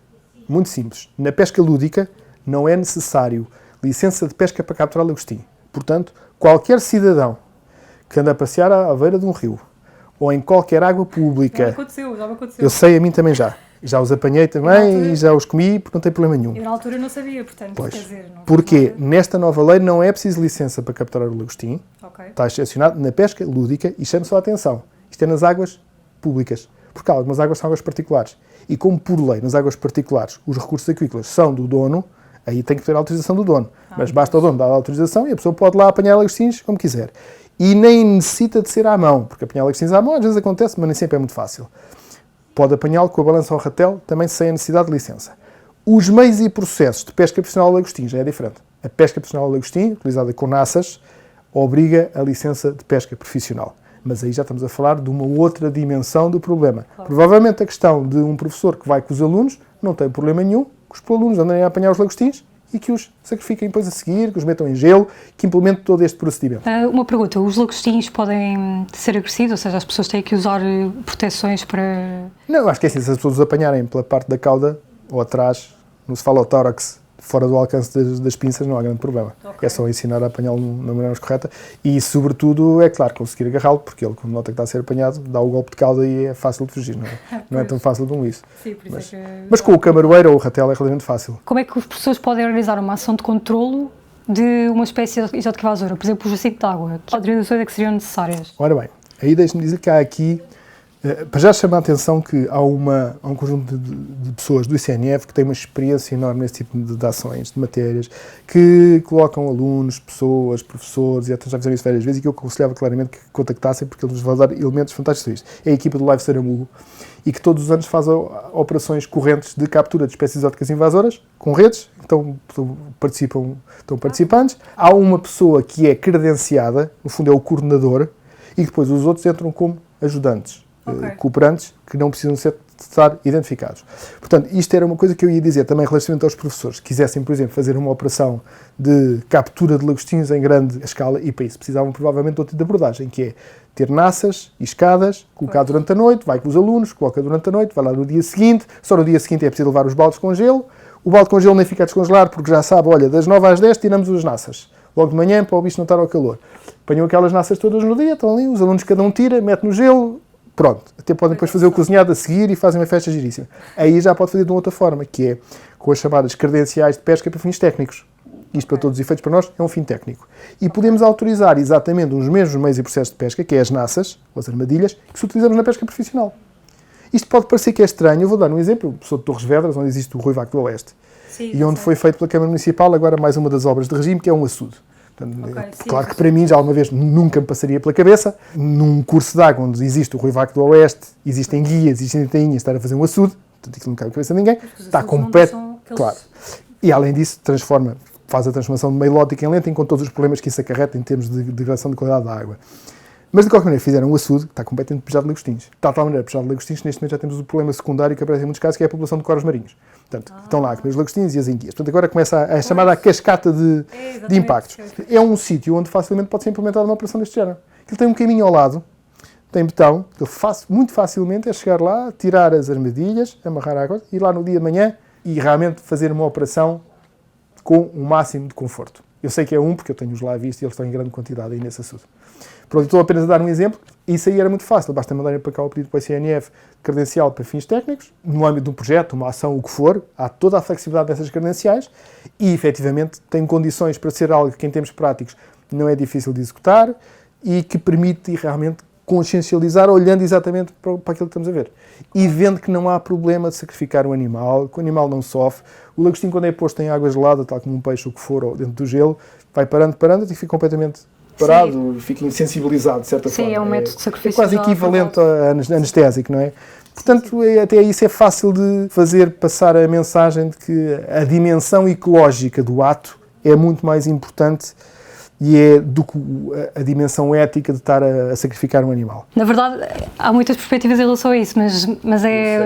Muito simples. Na pesca lúdica não é necessário licença de pesca para capturar lagostim. Portanto, qualquer cidadão que anda a passear à beira de um rio ou em qualquer água pública... Já me aconteceu. Eu sei, a mim também já. Já os apanhei também e já os comi, porque não tem problema nenhum. Eu na altura não sabia, portanto, Pois. quer dizer... Não Porquê? Nesta nova lei não é preciso licença para capturar o lagostim. Ok. Está excepcionado na pesca lúdica e chame só a atenção. Isto é nas águas públicas. Porque algumas águas são águas particulares. E como por lei, nas águas particulares, os recursos aquícolas são do dono, aí tem que ter a autorização do dono. Mas basta o dono dar a autorização e a pessoa pode lá apanhar lagostins como quiser. E nem necessita de ser à mão, porque apanhar lagostins à mão às vezes acontece, mas nem sempre é muito fácil. Pode apanhá-lo com a balança ao ratel, também sem a necessidade de licença. Os meios e processos de pesca profissional de lagostim já é diferente. A pesca profissional de lagostim, utilizada com naças, obriga a licença de pesca profissional. Mas aí já estamos a falar de uma outra dimensão do problema. Claro. Provavelmente a questão de um professor que vai com os alunos não tem problema nenhum que os alunos andem a apanhar os lagostins e que os sacrifiquem depois a seguir, que os metam em gelo, que implementem todo este procedimento. Uma pergunta, os lagostins podem ser agressivos, ou seja, as pessoas têm que usar proteções para... Não, acho que é assim, se as pessoas os apanharem pela parte da cauda ou atrás, no cefalotórax, fora do alcance das pinças, não há grande problema. Ok. É só ensinar a apanhá-lo na maneira mais correta e, sobretudo, é claro, conseguir agarrá-lo, porque ele, quando nota que está a ser apanhado, dá o golpe de cauda e é fácil de fugir, não é? Não é tão fácil como isso. Sim, por isso é que... Mas com o camaroeiro ou o ratel é relativamente fácil. Como é que as pessoas podem organizar uma ação de controlo de uma espécie exótica invasora? Por exemplo, o jacinto de água. Que autorizações é que seriam necessárias? Ora bem, aí deixe-me dizer que há aqui, para já chamar a atenção que há um conjunto de pessoas do ICNF que têm uma experiência enorme nesse tipo de ações, de matérias, que colocam alunos, pessoas, professores, e até já fizeram isso várias vezes, e que eu aconselhava claramente que contactassem, porque eles nos vão dar elementos fantásticos a isto. É a equipa do Live Saramugo, e que todos os anos faz operações correntes de captura de espécies exóticas invasoras, com redes, então estão participantes. Há uma pessoa que é credenciada, no fundo é o coordenador, e depois os outros entram como ajudantes. Ok. Cooperantes que não precisam estar identificados. Portanto, isto era uma coisa que eu ia dizer também relativamente aos professores, que quisessem, por exemplo, fazer uma operação de captura de lagostinhos em grande escala, e para isso precisavam provavelmente de outro tipo de abordagem, que é ter naças e escadas, colocar durante a noite, vai com os alunos, coloca durante a noite, vai lá no dia seguinte, só no dia seguinte é preciso levar os baldes com gelo, o balde com gelo nem fica a descongelar, porque já sabe, olha, das 9 às 10 tiramos as naças, logo de manhã, para o bicho não estar ao calor. Apanham aquelas naças todas no dia, estão ali, os alunos cada um tira, mete no gelo, pronto, até podem depois fazer o cozinhado a seguir e fazem uma festa giríssima. Aí já pode fazer de uma outra forma, que é com as chamadas credenciais de pesca para fins técnicos. Isto, para todos os efeitos, para nós, é um fim técnico. E podemos autorizar exatamente os mesmos meios e processos de pesca, que é as naças, ou as armadilhas, que se utilizamos na pesca profissional. Isto pode parecer que é estranho. Eu vou dar um exemplo. Sou de Torres Vedras, onde existe o Ruivaco do Oeste. Sim, E onde foi feito pela Câmara Municipal, agora mais uma das obras de regime, que é um açude. Portanto, Ok, sim, claro que para mim, já alguma vez, nunca me passaria pela cabeça, num curso de água onde existe o Ruivaco do Oeste, existem guias, existem tainhas, estar a fazer um açude, portanto, aquilo não cabe na cabeça de ninguém, está completo, claro. E além disso, faz a transformação de meio lótica em lenta, com todos os problemas que isso acarreta em termos de degradação de qualidade da água. Mas, de qualquer maneira, fizeram um açude que está completamente pejado de lagostins. Está de tal maneira pejado de lagostins que neste momento já temos o problema secundário que aparece em muitos casos, que é a população de corais marinhos. Portanto, estão lá a comer os lagostins e as enguias. Portanto, agora começa a chamada cascata de impactos. É um sítio onde facilmente pode ser implementada uma operação deste género. Ele tem um caminho ao lado, tem betão, ele muito facilmente é chegar lá, tirar as armadilhas, amarrar a água, ir lá no dia de manhã e realmente fazer uma operação com o máximo de conforto. Eu sei que é porque eu tenho-os lá visto e eles estão em grande quantidade aí nesse açude. Pronto, estou apenas a dar um exemplo. Isso aí era muito fácil. Basta mandar para cá o pedido para o ICNF credencial para fins técnicos, no âmbito de um projeto, uma ação, o que for. Há toda a flexibilidade dessas credenciais e, efetivamente, tem condições para ser algo que, em termos práticos, não é difícil de executar e que permite realmente consciencializar, olhando exatamente para aquilo que estamos a ver. E vendo que não há problema de sacrificar o animal, que o animal não sofre. O lagostim, quando é posto em água gelada, tal como um peixe ou o que for, ou dentro do gelo, vai parando e fica completamente parado, fica insensibilizado, de certa forma. Sim, é um método de sacrifício. É quase equivalente a anestésico, não é? Portanto, até isso é fácil de fazer passar a mensagem de que a dimensão ecológica do ato é muito mais importante e é do que a dimensão ética de estar a sacrificar um animal. Na verdade, há muitas perspectivas em relação a isso, mas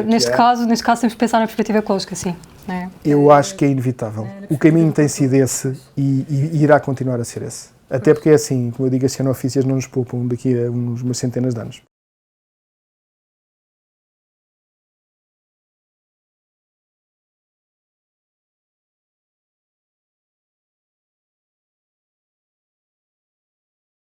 neste caso temos que pensar na perspectiva ecológica, sim. É. Eu acho que é inevitável. O caminho tem sido esse e irá continuar a ser esse. Até porque é assim, como eu digo, as cianofícias não nos poupam daqui a umas centenas de anos.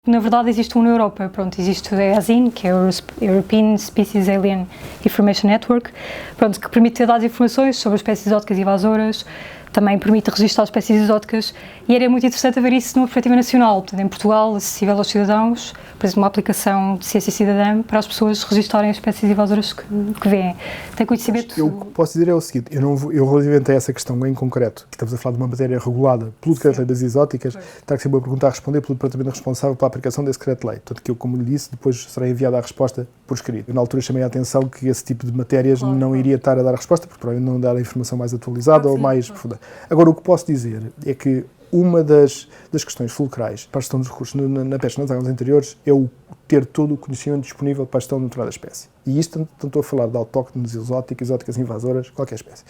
Na verdade, existe um na Europa. Pronto, existe a EASIN, que é o European Species Alien Information Network, pronto, que permite ter dados e informações sobre as espécies exóticas invasoras, também permite registrar espécies exóticas, e era muito interessante ver isso numa perspectiva nacional, portanto, em Portugal, acessível aos cidadãos, por exemplo, uma aplicação de ciência cidadã para as pessoas registarem as espécies invasoras que vêem. Tem conhecimento... O que posso dizer é o seguinte, eu relativamente a essa questão em concreto, que estamos a falar de uma matéria regulada pelo Decreto-Lei das Exóticas, terá que ser uma pergunta a responder pelo departamento responsável pela aplicação desse Decreto-Lei. Portanto, que eu, como lhe disse, depois será enviada a resposta por escrito. Eu, na altura, chamei a atenção que esse tipo de matérias não iria estar a dar a resposta, porque provavelmente não dar a informação mais atualizada ou mais profunda. Agora, o que posso dizer é que uma das questões fulcrais para a gestão dos recursos na pesca nas águas interiores é o ter todo o conhecimento disponível para a gestão natural da espécie. E isto, não estou a falar de autóctones, exóticas invasoras, qualquer espécie.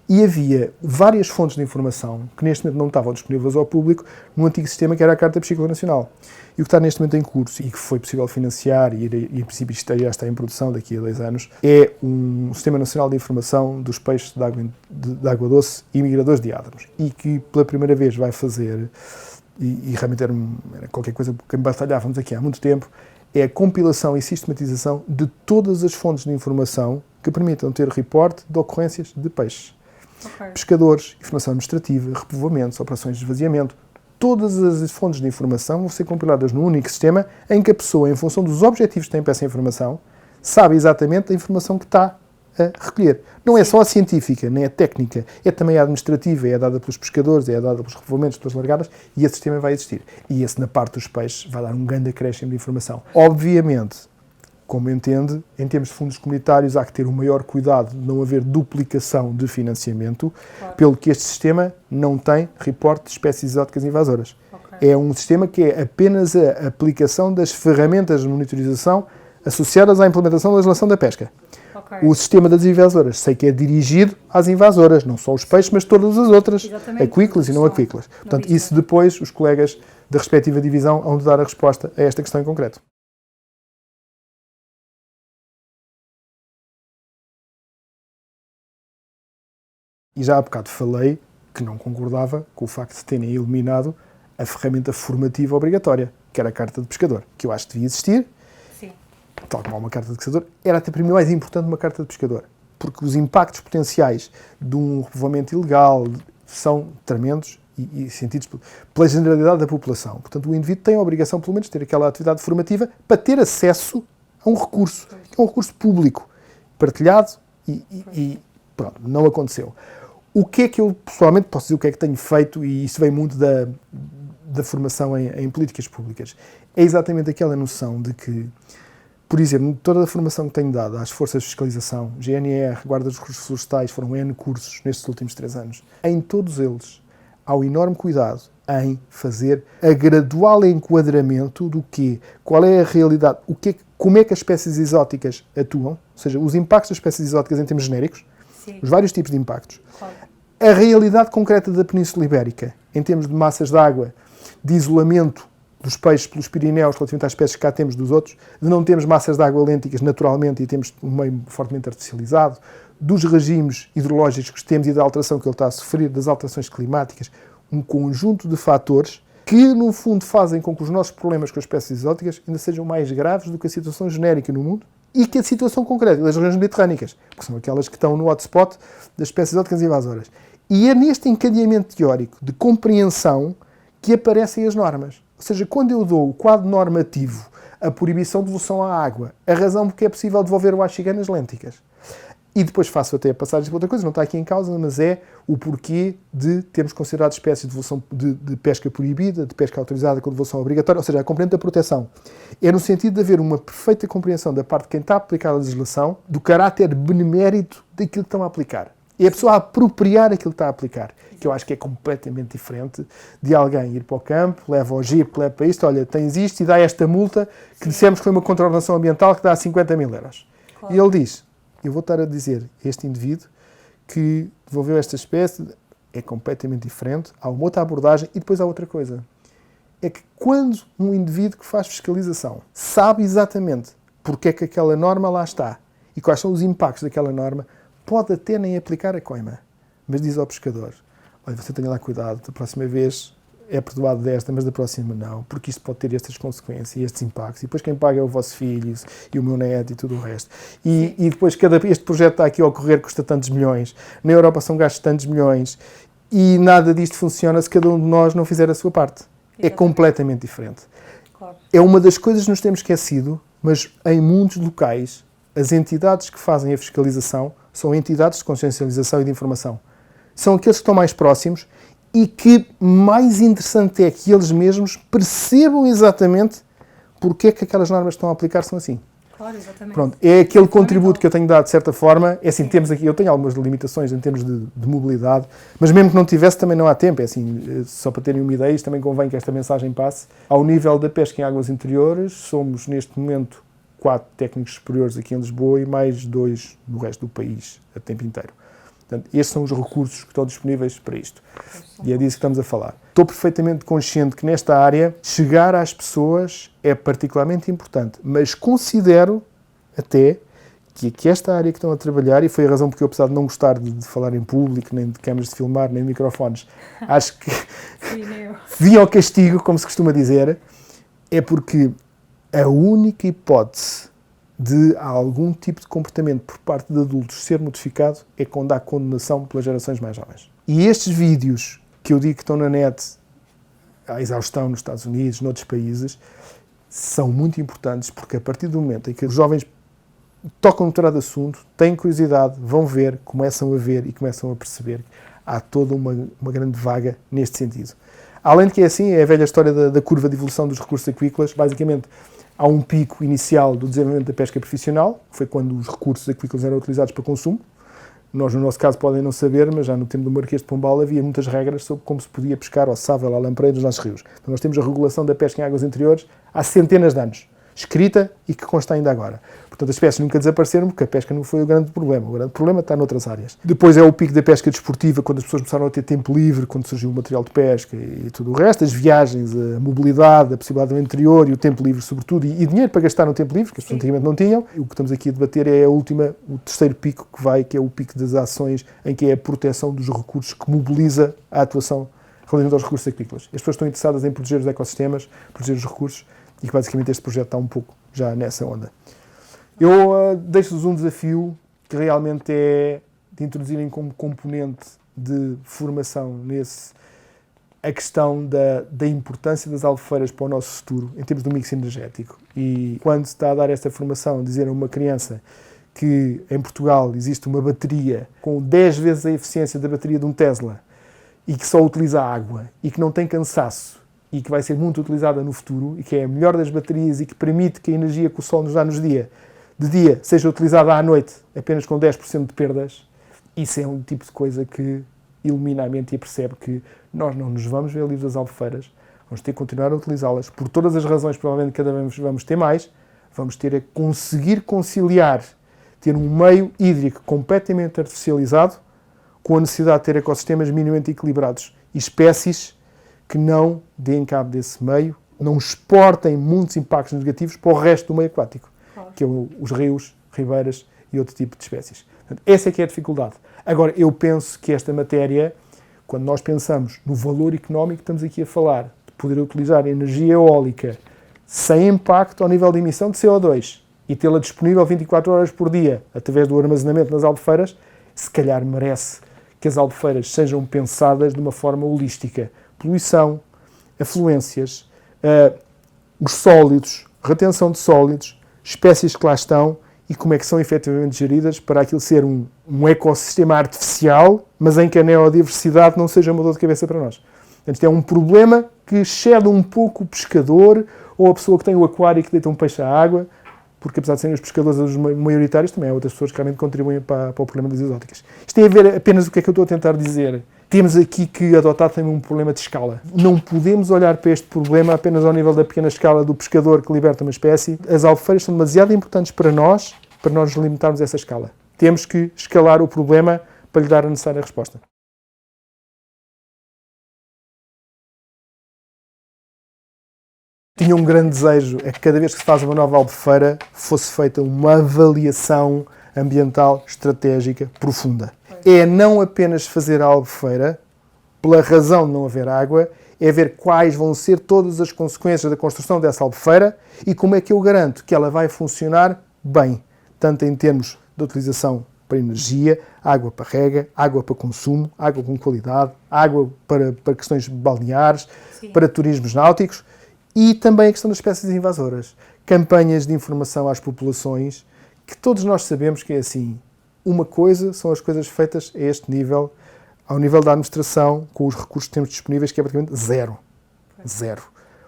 E havia várias fontes de informação que neste momento não estavam disponíveis ao público no antigo sistema que era a Carta Piscícola Nacional. E o que está neste momento em curso e que foi possível financiar e em princípio isto já está em produção daqui a 2 anos, é um Sistema Nacional de Informação dos Peixes de água doce e migradores de diádromos. E que pela primeira vez vai fazer, e realmente era qualquer coisa que batalhávamos aqui há muito tempo, é a compilação e sistematização de todas as fontes de informação que permitam ter reporte de ocorrências de peixes. Pescadores, informação administrativa, repovoamentos, operações de esvaziamento. Todas as fontes de informação vão ser compiladas num único sistema em que a pessoa, em função dos objetivos que tem para essa informação, sabe exatamente a informação que está a recolher. Não é só a científica, nem a técnica, é também a administrativa, é dada pelos pescadores, é dada pelos repovoamentos, pelas largadas, e esse sistema vai existir. E esse, na parte dos peixes, vai dar um grande acréscimo de informação. Obviamente, como entende, em termos de fundos comunitários, há que ter o maior cuidado de não haver duplicação de financiamento, pelo que este sistema não tem reporte de espécies exóticas invasoras. É um sistema que é apenas a aplicação das ferramentas de monitorização associadas à implementação da legislação da pesca. O sistema das invasoras sei que é dirigido às invasoras, não só os peixes, mas todas as outras, aquícolas e não aquícolas. Portanto, isso depois os colegas da respectiva divisão hão de dar a resposta a esta questão em concreto. E já há bocado falei que não concordava com o facto de terem eliminado a ferramenta formativa obrigatória, que era a carta de pescador, que eu acho que devia existir. Sim. Tal como há uma carta de caçador, era até para mim mais importante uma carta de pescador, porque os impactos potenciais de um repovoamento ilegal são tremendos e sentidos pela generalidade da população. Portanto, o indivíduo tem a obrigação, pelo menos, de ter aquela atividade formativa para ter acesso a um recurso, que é um recurso público, partilhado e pronto, não aconteceu. O que é que eu, pessoalmente, posso dizer o que é que tenho feito, e isso vem muito da formação em políticas públicas, é exatamente aquela noção de que, por exemplo, toda a formação que tenho dado às forças de fiscalização, GNR, Guarda dos Recursos Florestais, foram N cursos nestes últimos 3 anos. Em todos eles, há o enorme cuidado em fazer a gradual enquadramento do que, qual é a realidade, como é que as espécies exóticas atuam, ou seja, os impactos das espécies exóticas em termos genéricos, sim, os vários tipos de impactos, claro, a realidade concreta da Península Ibérica, em termos de massas de água, de isolamento dos peixes pelos Pirineus relativamente às espécies que cá temos dos outros, de não termos massas de água lênticas naturalmente e temos um meio fortemente artificializado, dos regimes hidrológicos que temos e da alteração que ele está a sofrer, das alterações climáticas, um conjunto de fatores que, no fundo, fazem com que os nossos problemas com as espécies exóticas ainda sejam mais graves do que a situação genérica no mundo e que a situação concreta das regiões mediterrânicas, que são aquelas que estão no hotspot das espécies exóticas invasoras. E é neste encadeamento teórico de compreensão que aparecem as normas. Ou seja, quando eu dou o quadro normativo, a proibição de devolução à água, a razão porque é possível devolver o às ciganas lênticas, e depois faço até a passagem para outra coisa, não está aqui em causa, mas é o porquê de termos considerado espécies de devolução de pesca proibida, de pesca autorizada com devolução obrigatória, ou seja, a componente da proteção. É no sentido de haver uma perfeita compreensão da parte de quem está a aplicar a legislação do caráter benemérito daquilo que estão a aplicar. É a pessoa a apropriar aquilo que está a aplicar, que eu acho que é completamente diferente de alguém ir para o campo, leva ao GIP, leva para isto, olha, tens isto e dá esta multa que dissemos que foi uma contraordenação ambiental que dá 50 mil euros. Claro. E ele diz, eu vou estar a dizer a este indivíduo que devolveu esta espécie, é completamente diferente, há uma outra abordagem e depois há outra coisa. É que quando um indivíduo que faz fiscalização sabe exatamente porque é que aquela norma lá está e quais são os impactos daquela norma, pode até nem aplicar a coima, mas diz ao pescador, olha, você tenha lá cuidado, da próxima vez é perdoado desta, mas da próxima não, porque isto pode ter estas consequências e estes impactos, e depois quem paga é o vosso filho e o meu neto e tudo o resto. E depois este projeto está aqui a ocorrer, custa tantos milhões, na Europa são gastos tantos milhões, e nada disto funciona se cada um de nós não fizer a sua parte. É completamente diferente. Claro. É uma das coisas que nos temos esquecido, mas em muitos locais, as entidades que fazem a fiscalização são entidades de consciencialização e de informação. São aqueles que estão mais próximos e que mais interessante é que eles mesmos percebam exatamente porque é que aquelas normas que estão a aplicar são assim. Claro, exatamente. Pronto, é aquele contributo que eu tenho dado, de certa forma. É assim, temos aqui, eu tenho algumas limitações em termos de mobilidade, mas mesmo que não tivesse, também não há tempo. É assim, só para terem uma ideia, isto também convém que esta mensagem passe. Ao nível da pesca em águas interiores, somos neste momento 4 técnicos superiores aqui em Lisboa e mais 2 no resto do país, a tempo inteiro. Portanto, estes são os recursos que estão disponíveis para isto. E é disso que estamos a falar. Estou perfeitamente consciente que nesta área chegar às pessoas é particularmente importante, mas considero até que esta área que estão a trabalhar, e foi a razão porque eu, apesar de não gostar de falar em público, nem de câmaras de filmar, nem de microfones, acho que vim ao castigo, como se costuma dizer, é porque a única hipótese de algum tipo de comportamento por parte de adultos ser modificado é quando há condenação pelas gerações mais jovens. E estes vídeos que eu digo que estão na net, à exaustão nos Estados Unidos, noutros países, são muito importantes porque a partir do momento em que os jovens tocam no determinado assunto, têm curiosidade, vão ver, começam a ver e começam a perceber, há toda uma grande vaga neste sentido. Além de que é assim, é a velha história da curva de evolução dos recursos aquícolas. Basicamente, há um pico inicial do desenvolvimento da pesca profissional, que foi quando os recursos aquícolas eram utilizados para consumo. Nós, no nosso caso, podem não saber, mas já no tempo do Marquês de Pombal havia muitas regras sobre como se podia pescar ao sável, à lampreia nos nossos rios. Então, nós temos a regulação da pesca em águas interiores há centenas de anos, escrita e que consta ainda agora. Portanto, as espécies nunca desapareceram porque a pesca não foi o grande problema. O grande problema está noutras áreas. Depois é o pico da pesca desportiva, quando as pessoas começaram a ter tempo livre, quando surgiu o material de pesca e tudo o resto, as viagens, a mobilidade, a possibilidade do interior e o tempo livre, sobretudo, e dinheiro para gastar no tempo livre, que as pessoas antigamente não tinham. O que estamos aqui a debater é o terceiro pico que é o pico das ações, em que é a proteção dos recursos que mobiliza a atuação relativamente aos recursos aquícolas. As pessoas estão interessadas em proteger os ecossistemas, proteger os recursos, e que basicamente este projeto está um pouco já nessa onda. Eu deixo-vos um desafio que realmente é de introduzirem como componente de formação a questão da importância das albufeiras para o nosso futuro em termos do mix energético. E quando se está a dar esta formação, dizer a uma criança que em Portugal existe uma bateria com 10 vezes a eficiência da bateria de um Tesla e que só utiliza água e que não tem cansaço e que vai ser muito utilizada no futuro e que é a melhor das baterias e que permite que a energia que o Sol nos dá de dia seja utilizada à noite apenas com 10% de perdas, isso é um tipo de coisa que ilumina a mente e percebe que nós não nos vamos ver livres das albufeiras, vamos ter que continuar a utilizá-las por todas as razões, provavelmente cada vez vamos ter mais, vamos ter a conseguir conciliar, ter um meio hídrico completamente artificializado com a necessidade de ter ecossistemas minimamente equilibrados e espécies que não deem cabo desse meio, não exportem muitos impactos negativos para o resto do meio aquático, que é os rios, ribeiras e outro tipo de espécies. Portanto, essa é que é a dificuldade. Agora, eu penso que esta matéria, quando nós pensamos no valor económico, estamos aqui a falar de poder utilizar energia eólica sem impacto ao nível de emissão de CO2 e tê-la disponível 24 horas por dia através do armazenamento nas albufeiras, se calhar merece que as albufeiras sejam pensadas de uma forma holística. Poluição, afluências, os sólidos, retenção de sólidos, espécies que lá estão e como é que são efetivamente geridas para aquilo ser um ecossistema artificial, mas em que a neodiversidade não seja uma dor de cabeça para nós. Portanto, é um problema que excede um pouco o pescador ou a pessoa que tem o aquário e que deita um peixe à água, porque apesar de serem os pescadores os maioritários, também há outras pessoas que realmente contribuem para o problema das exóticas. Isto tem a ver apenas o que é que eu estou a tentar dizer. Temos aqui que adotar também um problema de escala. Não podemos olhar para este problema apenas ao nível da pequena escala do pescador que liberta uma espécie. As albufeiras são demasiado importantes para nós nos limitarmos a essa escala. Temos que escalar o problema para lhe dar a necessária resposta. Tinha um grande desejo, é que cada vez que se faz uma nova albufeira fosse feita uma avaliação ambiental estratégica profunda. É não apenas fazer a albufeira, pela razão de não haver água, é ver quais vão ser todas as consequências da construção dessa albufeira e como é que eu garanto que ela vai funcionar bem, tanto em termos de utilização para energia, água para rega, água para consumo, água com qualidade, água para questões balneares, Sim. para turismos náuticos e também a questão das espécies invasoras. Campanhas de informação às populações, que todos nós sabemos que é assim. Uma coisa são as coisas feitas a este nível, ao nível da administração, com os recursos que temos disponíveis, que é praticamente zero. Zero.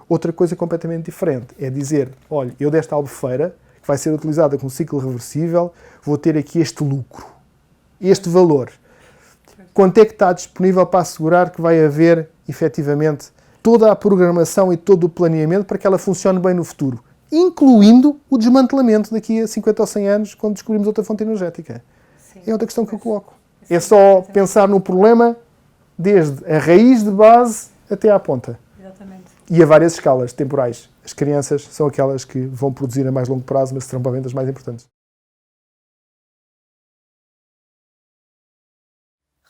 Outra coisa completamente diferente é dizer, olha, eu desta albufeira, que vai ser utilizada com ciclo reversível, vou ter aqui este lucro, este valor. Quanto é que está disponível para assegurar que vai haver, efetivamente, toda a programação e todo o planeamento para que ela funcione bem no futuro, incluindo o desmantelamento daqui a 50 ou 100 anos, quando descobrirmos outra fonte energética. Sim. É outra questão que eu coloco. É só pensar no problema desde a raiz de base até à ponta. Exatamente. E a várias escalas temporais. As crianças são aquelas que vão produzir a mais longo prazo, mas serão provavelmente as mais importantes.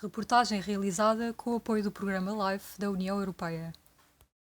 Reportagem realizada com o apoio do programa LIFE da União Europeia.